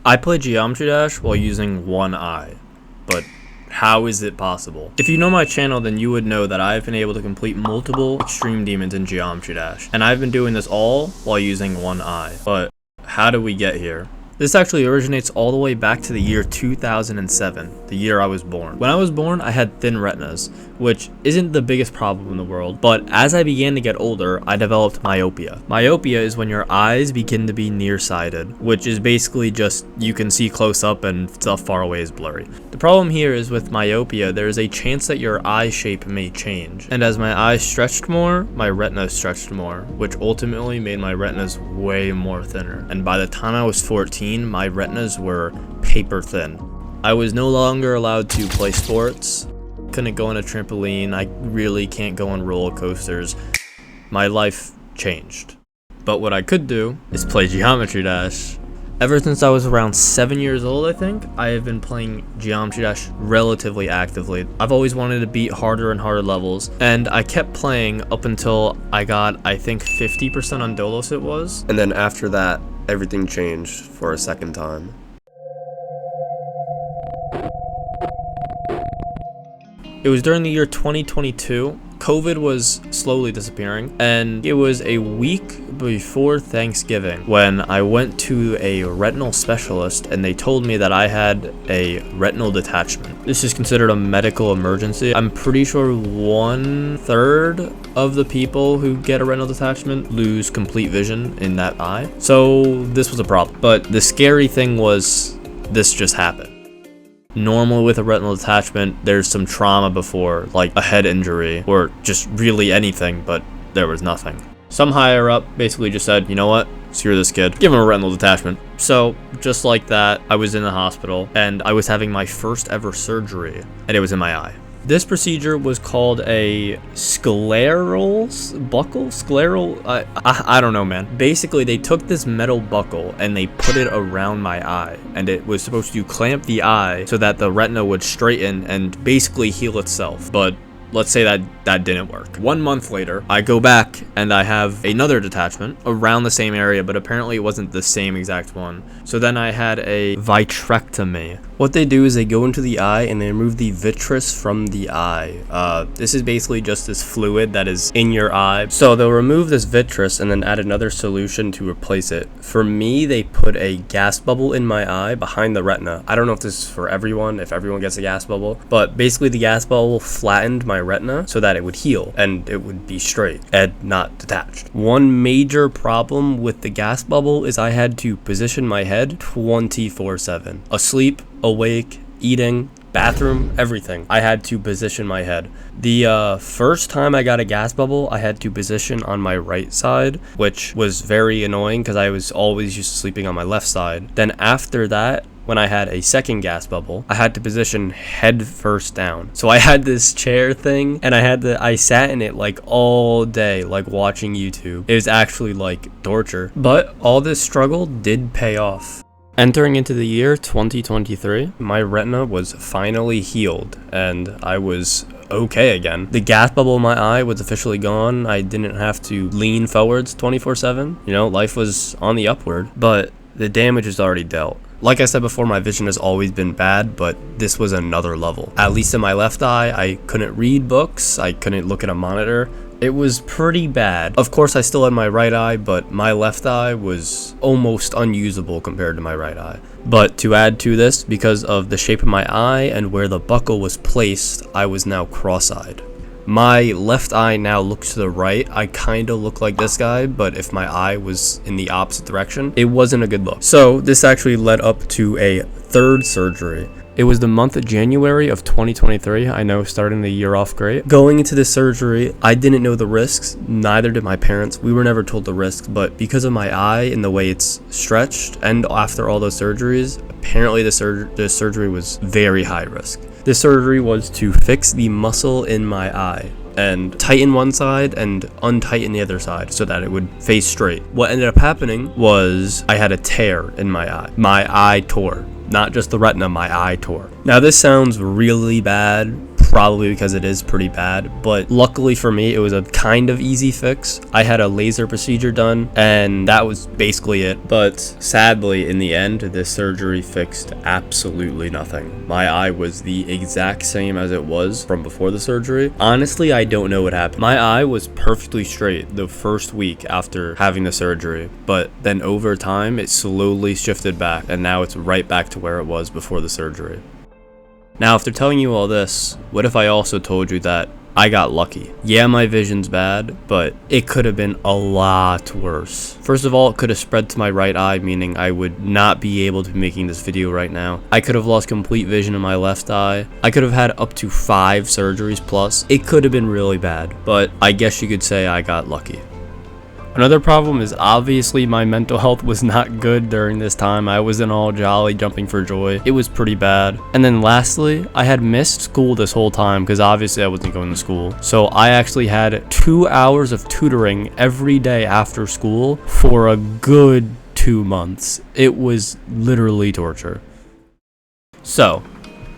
I play Geometry Dash while using one eye, but how is it possible? If you know my channel, then you would know that I've been able to complete multiple extreme demons in Geometry Dash, and I've been doing this all while using one eye. But how do we get here? This actually originates all the way back to the year 2007, the year I was born. When I was born, I had thin retinas, which isn't the biggest problem in the world, but as I began to get older, I developed myopia. Myopia is when your eyes begin to be nearsighted, which is basically just you can see close up and stuff far away is blurry. The problem here is with myopia, there is a chance that your eye shape may change, and as my eyes stretched more, my retina stretched more, which ultimately made my retinas way more thinner. And by the time I was 14, my retinas were paper thin. I was no longer allowed to play sports, couldn't go on a trampoline, I really can't go on roller coasters. My life changed. But what I could do is play Geometry Dash. Ever since I was around 7 years old, I think, I have been playing Geometry Dash relatively actively. I've always wanted to beat harder and harder levels, and I kept playing up until I got, I think, 50% on Dolos it was. And then after that, everything changed for a second time. It was during the year 2022. COVID was slowly disappearing, and it was a week before Thanksgiving when I went to a retinal specialist and they told me that I had a retinal detachment. This is considered a medical emergency. I'm pretty sure 1/3 of the people who get a retinal detachment lose complete vision in that eye. So this was a problem. But the scary thing was this just happened. Normally with a retinal detachment, there's some trauma before, like a head injury or just really anything, but there was nothing. Some higher up basically just said, you know what, screw this kid, give him a retinal detachment. So just like that, I was in the hospital and I was having my first ever surgery and it was in my eye. This procedure was called a scleral buckle? Scleral? I don't know, man. Basically, they took this metal buckle and they put it around my eye. And it was supposed to clamp the eye so that the retina would straighten and basically heal itself. But let's say that didn't work. 1 month later, I go back and I have another detachment around the same area, but apparently it wasn't the same exact one. So then I had a vitrectomy. What they do is they go into the eye and they remove the vitreous from the eye. This is basically just this fluid that is in your eye. So they'll remove this vitreous and then add another solution to replace it. For me, they put a gas bubble in my eye behind the retina. I don't know if this is for everyone, if everyone gets a gas bubble, but basically the gas bubble flattened my retina so that it would heal and it would be straight and not detached. One major problem with the gas bubble is I had to position my head 24/7. Asleep, awake, eating, bathroom, everything. I had to position my head. The first time I got a gas bubble, I had to position on my right side, which was very annoying because I was always used to sleeping on my left side. Then after that, when I had a second gas bubble, I had to position head first down. So I had this chair thing and I sat in it like all day, like watching YouTube. It was actually like torture, but all this struggle did pay off. Entering into the year 2023, my retina was finally healed and I was okay again. The gas bubble in my eye was officially gone. I didn't have to lean forwards 24/7. You know, life was on the upward, but the damage is already dealt. Like I said before, my vision has always been bad, but this was another level. At least in my left eye, I couldn't read books, I couldn't look at a monitor. It was pretty bad. Of course, I still had my right eye, but my left eye was almost unusable compared to my right eye. But to add to this, because of the shape of my eye and where the buckle was placed, I was now cross-eyed. My left eye now looks to the right. I kind of look like this guy, but if my eye was in the opposite direction, it wasn't a good look. So this actually led up to a third surgery. It was the month of January of 2023. I know, starting the year off great. Going into this surgery, I didn't know the risks. Neither did my parents. We were never told the risks, but because of my eye and the way it's stretched, and after all those surgeries, apparently the surgery was very high risk. This surgery was to fix the muscle in my eye and tighten one side and untighten the other side so that it would face straight. What ended up happening was I had a tear in my eye. My eye tore. Not just the retina, my eye tore. Now this sounds really bad, probably because it is pretty bad, but luckily for me, it was a kind of easy fix. I had a laser procedure done, and that was basically it. But sadly, in the end, this surgery fixed absolutely nothing. My eye was the exact same as it was from before the surgery. Honestly, I don't know what happened. My eye was perfectly straight the first week after having the surgery, but then over time, it slowly shifted back, and now it's right back to where it was before the surgery. Now, after telling you all this, what if I also told you that I got lucky? Yeah, my vision's bad, but it could have been a lot worse. First of all, it could have spread to my right eye, meaning I would not be able to be making this video right now. I could have lost complete vision in my left eye. I could have had up to 5 surgeries plus. It could have been really bad, but I guess you could say I got lucky. Another problem is obviously my mental health was not good during this time. I wasn't all jolly jumping for joy. It was pretty bad. And then lastly, I had missed school this whole time because obviously I wasn't going to school. So I actually had 2 hours of tutoring every day after school for a good 2 months. It was literally torture. So,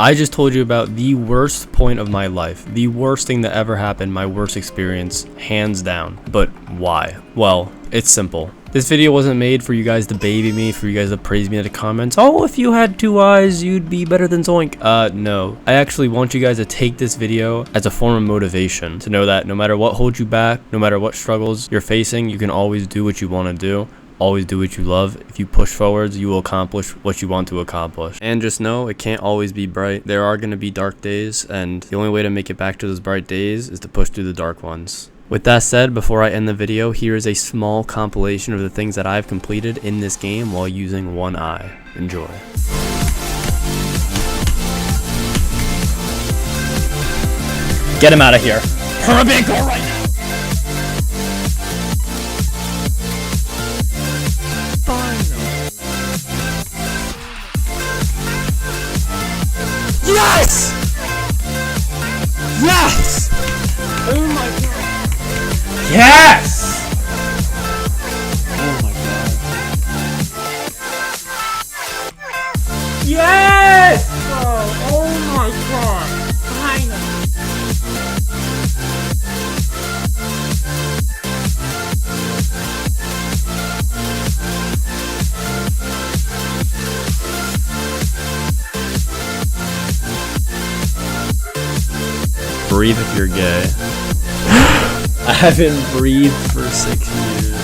I just told you about the worst point of my life, the worst thing that ever happened, my worst experience, hands down. But why? Well, it's simple. This video wasn't made for you guys to baby me, for you guys to praise me in the comments. Oh, if you had 2 eyes, you'd be better than Zoink. No. I actually want you guys to take this video as a form of motivation, to know that no matter what holds you back, no matter what struggles you're facing, you can always do what you want to do. Always do what you love. If you push forwards, you will accomplish what you want to accomplish. And just know, it can't always be bright. There are going to be dark days, and the only way to make it back to those bright days is to push through the dark ones. With that said, before I end the video, here is a small compilation of the things that I've completed in this game while using one eye. Enjoy. Get him out of here. Herbig, go right now. Yes! Yes! Oh my god. Yes! Oh my god. Yes! Oh my god. Finally. Breathe if you're gay. I haven't breathed for 6 years.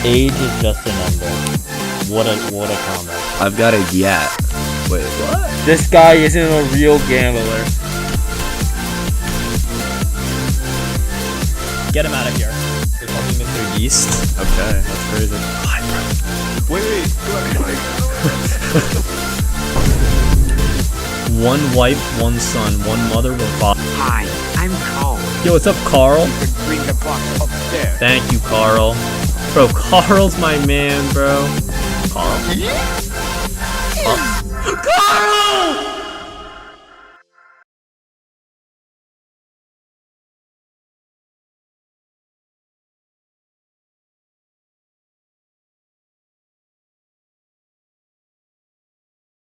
Age is just a number. What a comment. I've got a yat. Wait, what? This guy isn't a real gambler. Get him out of here. You're talking Mr. Yeast. Okay, that's crazy. Wait. One wife, one son, one mother, one father. Hi, I'm Carl. Yo, what's up, Carl? Bring the box upstairs. Thank you, Carl. Bro, Carl's my man, bro. Carl. Yeah? Carl!